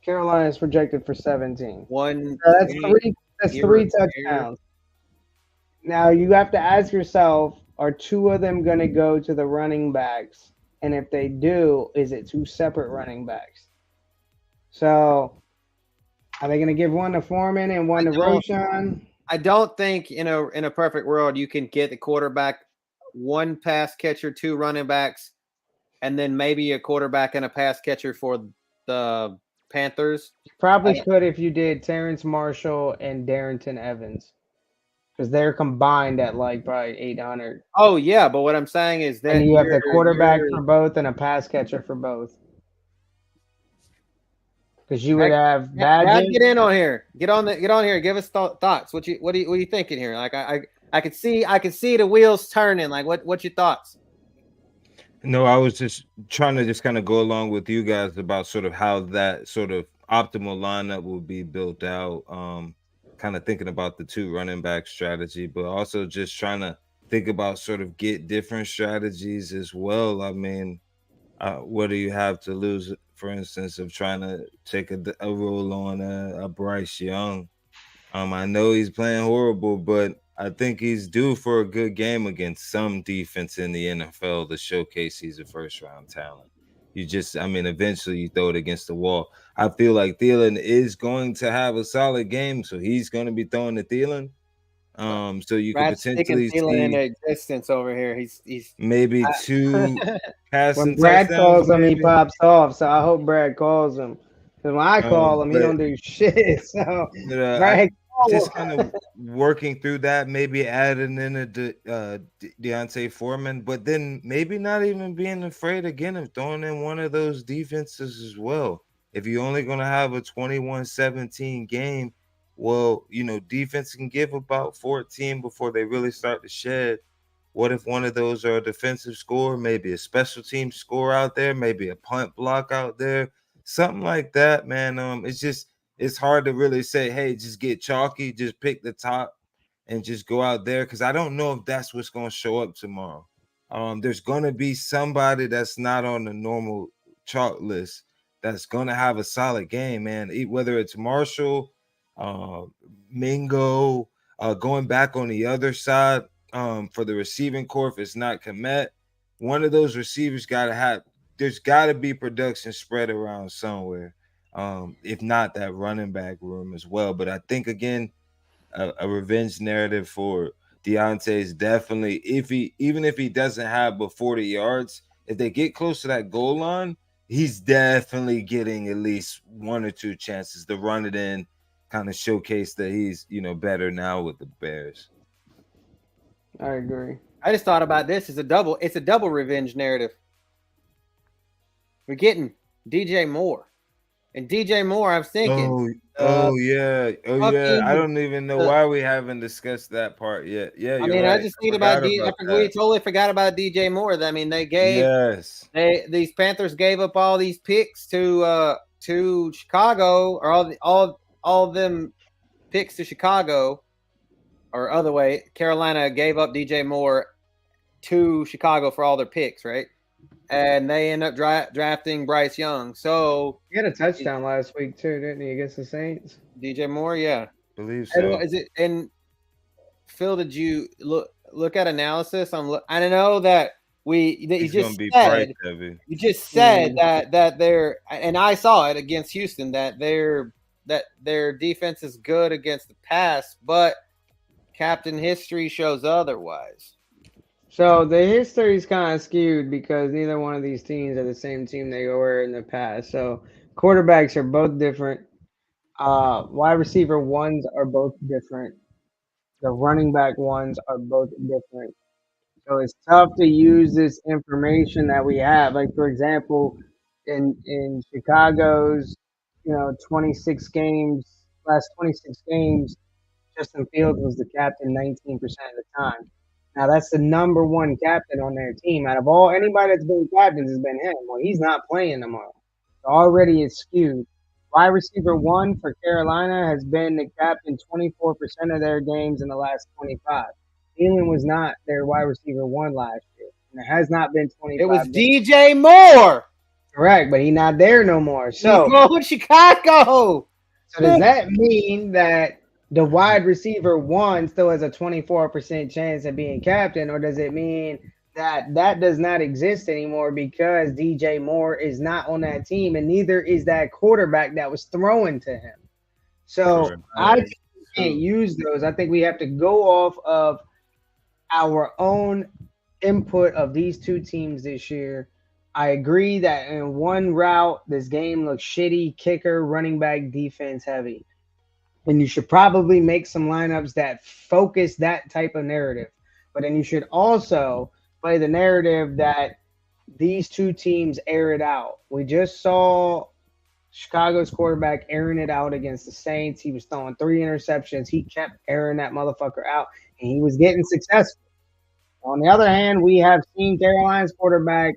Carolina's projected for 17. That's three touchdowns. Now you have to ask yourself, are two of them going to go to the running backs? And if they do, is it two separate running backs? So are they going to give one to Foreman and one to Roshan? I don't think in a perfect world you can get the quarterback, one pass catcher, two running backs, and then maybe a quarterback and a pass catcher for the Panthers. You probably could if you did Terrence Marshall and Darrington Evans. Because they're combined at like probably 800. Oh, yeah, but what I'm saying is that and you have the quarterback for both and a pass catcher for both. Because you would have Brad, get in on here. Get on here. Give us thoughts. What are you thinking here? Like I could see the wheels turning. Like what's your thoughts? No, I was just trying to just kind of go along with you guys about sort of how that sort of optimal lineup will be built out. Kind of thinking about the two running back strategy, but also just trying to think about sort of get different strategies as well. I mean, what do you have to lose, for instance, of trying to take a role on a Bryce Young? I know he's playing horrible, but I think he's due for a good game against some defense in the NFL to showcase he's a first-round talent. Eventually you throw it against the wall. I feel like Thielen is going to have a solid game, so he's going to be throwing to Thielen. So you could potentially see Thielen into existence over here. He's maybe two passing. When Brad calls him, he pops off. So I hope Brad calls him. Because when I call him, he don't do shit. So Brad. Just kind of working through that, maybe adding in a Deontay Foreman, but then maybe not even being afraid again of throwing in one of those defenses as well. If you're only going to have a 21-17 game, well, defense can give about 14 before they really start to shed. What if one of those are a defensive score, maybe a special team score out there, maybe a punt block out there, something like that, man. It's hard to really say, hey, just get chalky, just pick the top and just go out there, because I don't know if that's what's going to show up tomorrow. There's going to be somebody that's not on the normal chalk list that's going to have a solid game, man, whether it's Marshall, Mingo, going back on the other side for the receiving corps, if it's not Komet, one of those receivers there's got to be production spread around somewhere. If not that running back room as well. But I think, again, a revenge narrative for Deontay is definitely, even if he doesn't have but 40 yards, if they get close to that goal line, he's definitely getting at least one or two chances to run it in, kind of showcase that he's, better now with the Bears. I agree. I just thought about this as it's a double revenge narrative. We're getting DJ Moore. And DJ Moore, I was thinking. Yeah. I don't even know why we haven't discussed that part yet. Yeah, I mean, right. I just think we totally forgot about DJ Moore. I mean, these Panthers gave up all these picks to Chicago, or all of them picks to Chicago, or other way. Carolina gave up DJ Moore to Chicago for all their picks, right? And they end up drafting Bryce Young. So he had a touchdown last week too, didn't he, against the Saints? DJ Moore, yeah, believe so. And Phil, did you look at analysis? I don't know that you just said that they're, and I saw it against Houston, that they're that their defense is good against the pass, but captain history shows otherwise. So the history is kind of skewed because neither one of these teams are the same team they were in the past. So quarterbacks are both different. Wide receiver ones are both different. The running back ones are both different. So it's tough to use this information that we have. Like for example, in Chicago's 26 games, last 26 games, Justin Fields was the captain 19% of the time. Now that's the number one captain on their team. Out of anybody that's been captains has been him. Well, he's not playing tomorrow. So already it's skewed. Wide receiver one for Carolina has been the captain 24% of their games in the last 25. Thielen was not their wide receiver one last year. And it has not been 25. It was games. DJ Moore. Correct, but he's not there no more. So he's going to Chicago. So does that mean that the wide receiver one still has a 24% chance of being captain, or does it mean that does not exist anymore because DJ Moore is not on that team and neither is that quarterback that was throwing to him? So I can't use those. I think we have to go off of our own input of these two teams this year. I agree that in one route, this game looks shitty, kicker, running back, defense heavy. And you should probably make some lineups that focus that type of narrative. But then you should also play the narrative that these two teams air it out. We just saw Chicago's quarterback airing it out against the Saints. He was throwing 3 interceptions. He kept airing that motherfucker out, and he was getting successful. On the other hand, we have seen Carolina's quarterback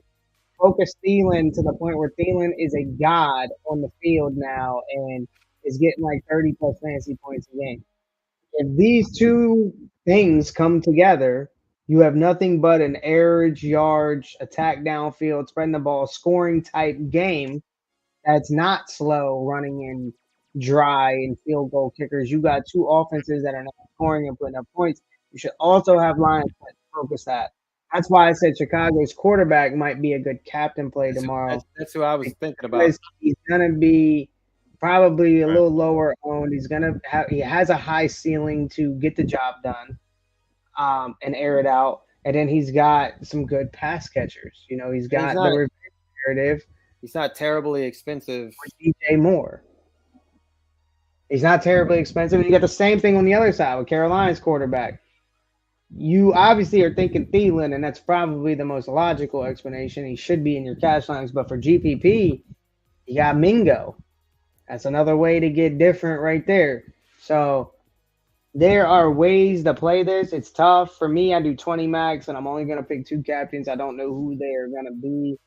focus Thielen to the point where Thielen is a god on the field now and is getting like 30-plus fantasy points a game. If these two things come together, you have nothing but an average yards, attack downfield, spreading the ball, scoring type game that's not slow, running in dry and field goal kickers. You got two offenses that are not scoring and putting up points. You should also have lines that focus that. That's why I said Chicago's quarterback might be a good captain play tomorrow. That's who I was thinking about. He's going to be probably a little lower owned. He has a high ceiling to get the job done and air it out. And then he's got some good pass catchers. He's got the revenge narrative. He's not terribly expensive. DJ Moore. He's not terribly expensive. You got the same thing on the other side with Carolina's quarterback. You obviously are thinking Thielen, and that's probably the most logical explanation. He should be in your cash lines, but for GPP, you got Mingo. That's another way to get different right there. So there are ways to play this. It's tough. For me, I do 20 max, and I'm only going to pick 2 captains. I don't know who they are going to be.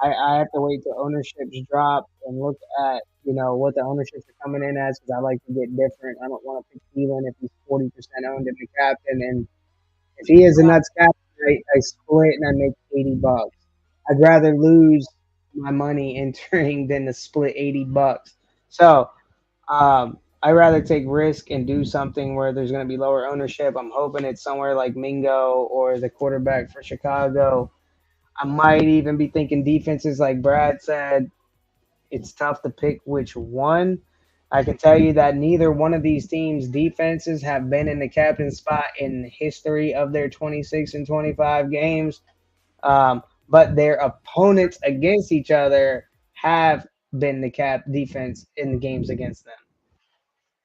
I have to wait till ownerships drop and look at, what the ownerships are coming in as because I like to get different. I don't want to pick Thielen if he's 40% owned in the captain. And if he is a nuts captain, I split and I make $80. I'd rather lose my money entering than to split $80. So I'd rather take risk and do something where there's going to be lower ownership. I'm hoping it's somewhere like Mingo or the quarterback for Chicago. I might even be thinking defenses like Brad said. It's tough to pick which one. I can tell you that neither one of these teams' defenses have been in the captain spot in the history of their 26 and 25 games. But their opponents against each other have been the cap defense in the games against them.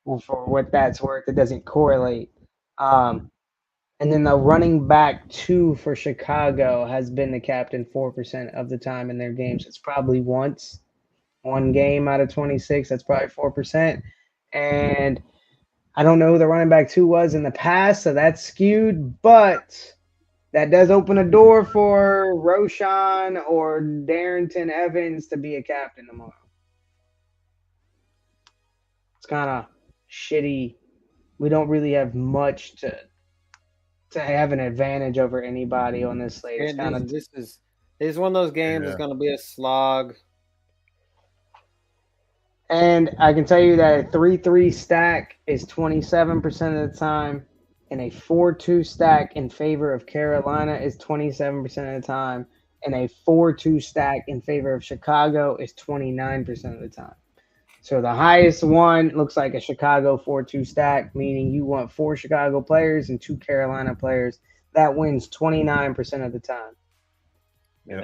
Well, for what that's worth, it doesn't correlate. And then the running back 2 for Chicago has been the captain 4% of the time in their games. It's probably one game out of 26. That's probably 4%. And I don't know who the running back 2 was in the past, so that's skewed. But that does open a door for Roshan or Darrington Evans to be a captain tomorrow. It's kind of shitty. We don't really have much to have an advantage over anybody on this slate. This is one of those games that's going to be a slog. And I can tell you that a 3-3 stack is 27% of the time, and a 4-2 stack in favor of Carolina is 27% of the time, and a 4-2 stack in favor of Chicago is 29% of the time. So the highest one looks like a Chicago 4-2 stack, meaning you want 4 Chicago players and 2 Carolina players. That wins 29% of the time. And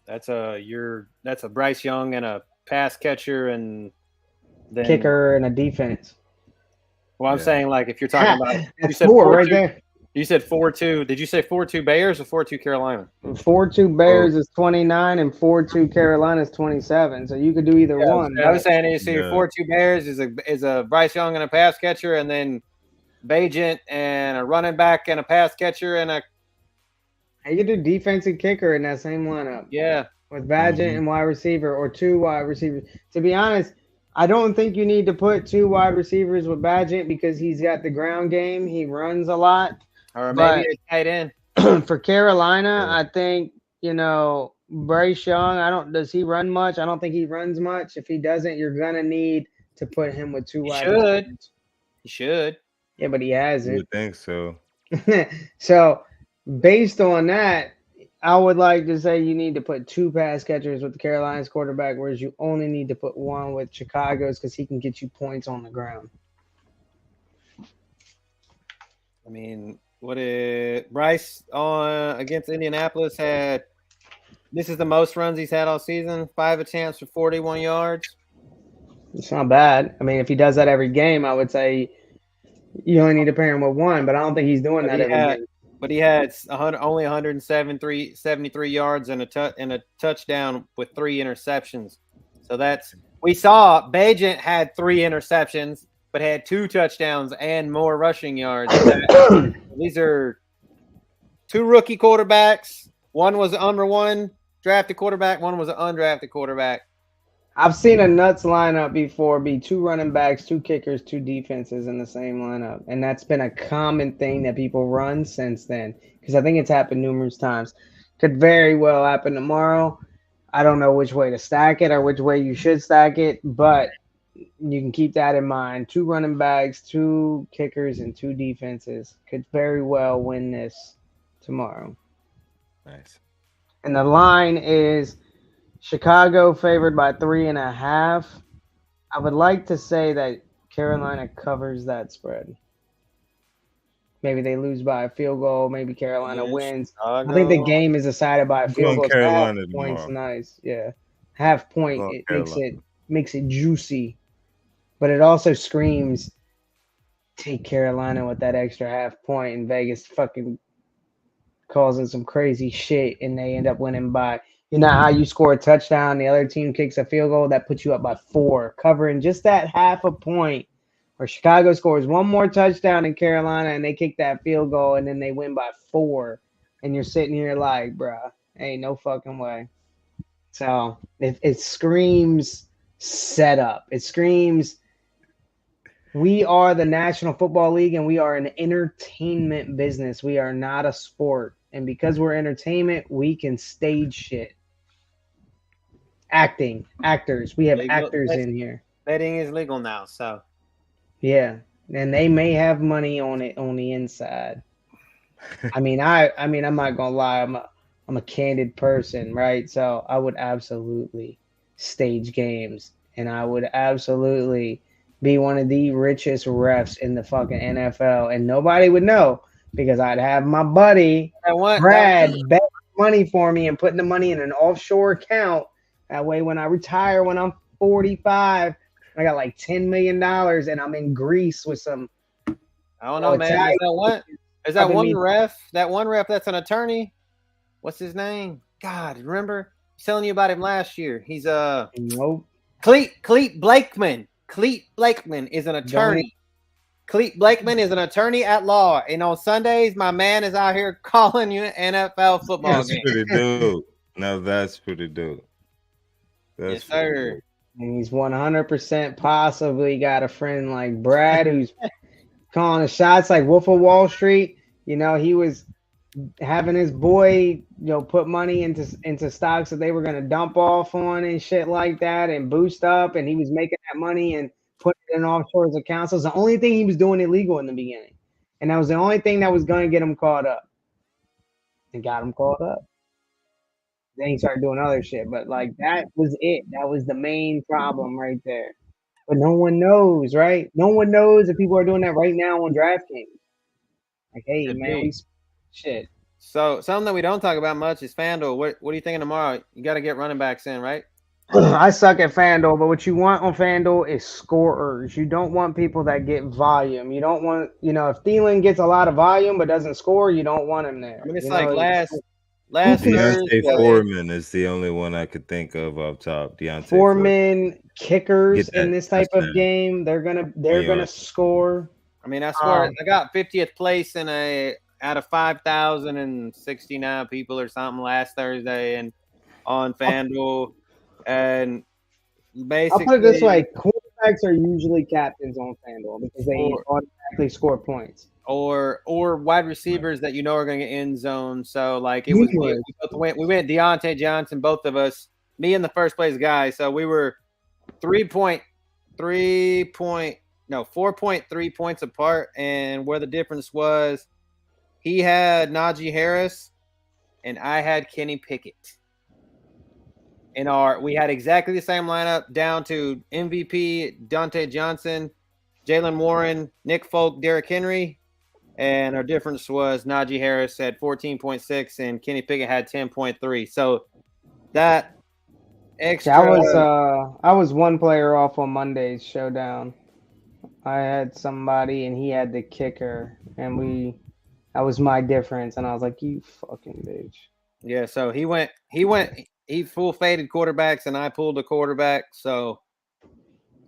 that's a Bryce Young and a pass catcher and then kicker and a defense. Well, I'm saying like if you're talking about you said 4 right there. You said 4-2. Did you say 4-2 Bears or 4-2 Carolina? 4-2 Bears is 29 and 4-2 Carolina is 27. So you could do either one. I was saying you see 4-2 Bears is a Bryce Young and a pass catcher, and then Bajent and a running back and a pass catcher and a. You could do defensive kicker in that same lineup. Yeah, with Bajent and wide receiver or 2 wide receivers. To be honest, I don't think you need to put 2 wide receivers with Bajent because he's got the ground game. He runs a lot. Or maybe a tight end. For Carolina, I think, Bryce Young, does he run much? I don't think he runs much. If he doesn't, you're going to need to put him with 2 wide receivers. He should. Yeah, but he hasn't. You would think so. So, based on that, I would like to say you need to put 2 pass catchers with the Carolinas quarterback, whereas you only need to put 1 with Chicago's because he can get you points on the ground. I mean, Bryce against Indianapolis had? This is the most runs he's had all season. 5 attempts for 41 yards. It's not bad. I mean, if he does that every game, I would say you only need to pair him with 1, but I don't think he's doing that every game. But he had only 173 yards and a touchdown with 3 interceptions. So we saw Bajent had 3 interceptions, but had 2 touchdowns and more rushing yards. These are 2 rookie quarterbacks. One was an number 1 drafted quarterback. One was an undrafted quarterback. I've seen a nuts lineup before be 2 running backs, 2 kickers, 2 defenses in the same lineup. And that's been a common thing that people run since then because I think it's happened numerous times. Could very well happen tomorrow. I don't know which way to stack it or which way you should stack it, but you can keep that in mind. 2 running backs, 2 kickers, and 2 defenses could very well win this tomorrow. Nice. And the line is Chicago favored by 3.5. I would like to say that Carolina covers that spread. Maybe they lose by a field goal. Maybe Carolina wins. I think the game is decided by a field goal. Carolina half point's nice. Yeah, half point it makes it juicy, but it also screams take Carolina with that extra half point, and Vegas fucking causing some crazy shit, and they end up winning by. You know how you score a touchdown, the other team kicks a field goal, that puts you up by 4, covering just that half a point. Or Chicago scores 1 more touchdown in Carolina, and they kick that field goal, and then they win by 4. And you're sitting here like, bruh, ain't no fucking way. So it screams setup. It screams we are the National Football League, and we are an entertainment business. We are not a sport. And because we're entertainment, we can stage shit. Actors. We have actors in here. Betting is legal now, so. Yeah, and they may have money on it on the inside. I mean, I'm not gonna lie. I'm a candid person, right? So I would absolutely stage games, and I would absolutely be one of the richest refs in the fucking NFL, and nobody would know because I'd have my buddy Brad bet money for me and putting the money in an offshore account. That way, when I retire, when I'm 45. I got like $10 million, and I'm in Greece with some. I don't know, man. Is that one ref? That one ref that's an attorney. What's his name? God, remember? I was telling you about him last year. He's Nope. Cleet Blakeman. Cleet Blakeman is an attorney. Cleet Blakeman is an attorney at law, and on Sundays, my man is out here calling you NFL football games. That's pretty dope. Now that's pretty dope. Yes, sir. Dope. And he's 100% possibly got a friend like Brad who's calling the shots like Wolf of Wall Street. You know, he was having his boy, put money into stocks that they were going to dump off on and shit like that and boost up. And he was making that money and putting it in offshore accounts. So it was the only thing he was doing illegal in the beginning. And that was the only thing that was going to get him caught up. And got him caught up. Then he started doing other shit, but like that was it. That was the main problem right there. But no one knows, right? No one knows if people are doing that right now on DraftKings. Like, hey, man, shit. So something that we don't talk about much is FanDuel. What are you thinking tomorrow? You got to get running backs in, right? I suck at FanDuel, but what you want on FanDuel is scorers. You don't want people that get volume. You don't want, if Thielen gets a lot of volume but doesn't score, you don't want him there. I mean, it's last Deontay Thursday. Foreman is the only one I could think of up top. Deontay Foreman kickers in this type of game, they're gonna score. I mean, I swear, I got 50th place out of 5,069 people or something last Thursday and on FanDuel. And basically, I'll put it this way: quarterbacks are usually captains on FanDuel because they automatically score points. Or wide receivers that are going to get end zone. So like it was, we went Deontay Johnson, both of us, me and the first place guy. So we were 4.3 points apart. And where the difference was, he had Najee Harris and I had Kenny Pickett. We had exactly the same lineup down to MVP, Dante Johnson, Jalen Warren, Nick Folk, Derrick Henry. And our difference was Najee Harris had 14.6 and Kenny Pickett had 10.3. So that extra. I was one player off on Monday's Showdown. I had somebody and he had the kicker, and that was my difference. And I was like, you fucking bitch. Yeah. So he full faded quarterbacks and I pulled a quarterback. So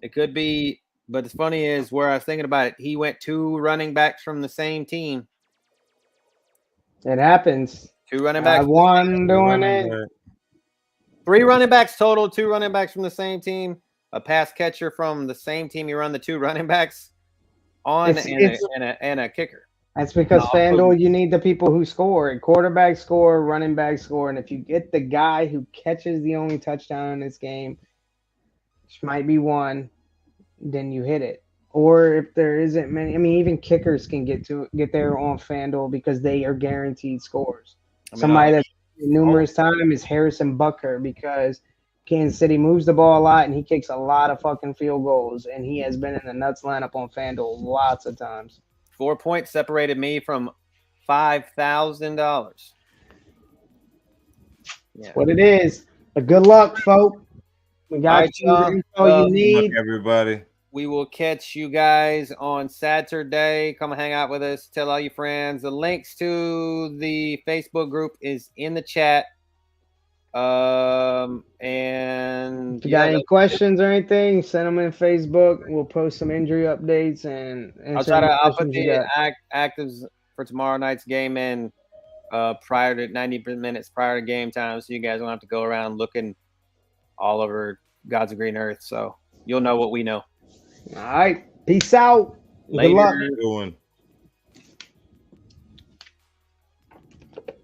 it could be. But the funny is, where I was thinking about it, he went 2 running backs from the same team. It happens. 2 running backs. I won doing it. 3 running backs total, 2 running backs from the same team, a pass catcher from the same team. You run the 2 running backs on and a kicker. That's because FanDuel, you need the people who score. Quarterback score, running back score, and if you get the guy who catches the only touchdown in this game, which might be one, then you hit it. Or if there isn't many, I mean, even kickers can get there on FanDuel because they are guaranteed scores. Somebody that's numerous times is Harrison Butker because Kansas City moves the ball a lot and he kicks a lot of fucking field goals, and he has been in the nuts lineup on FanDuel lots of times. 4 points separated me from $5,000. Yeah. What it is. But good luck, folks. We got you need. Luck, everybody. We will catch you guys on Saturday. Come hang out with us. Tell all your friends. The links to the Facebook group is in the chat. And if you got any questions or anything, send them in Facebook. We'll post some injury updates and I'll put the actives for tomorrow night's game in prior to 90 minutes prior to game time, so you guys don't have to go around looking all over God's green earth. So you'll know what we know. All right. Peace out. Later. Good luck. Good one.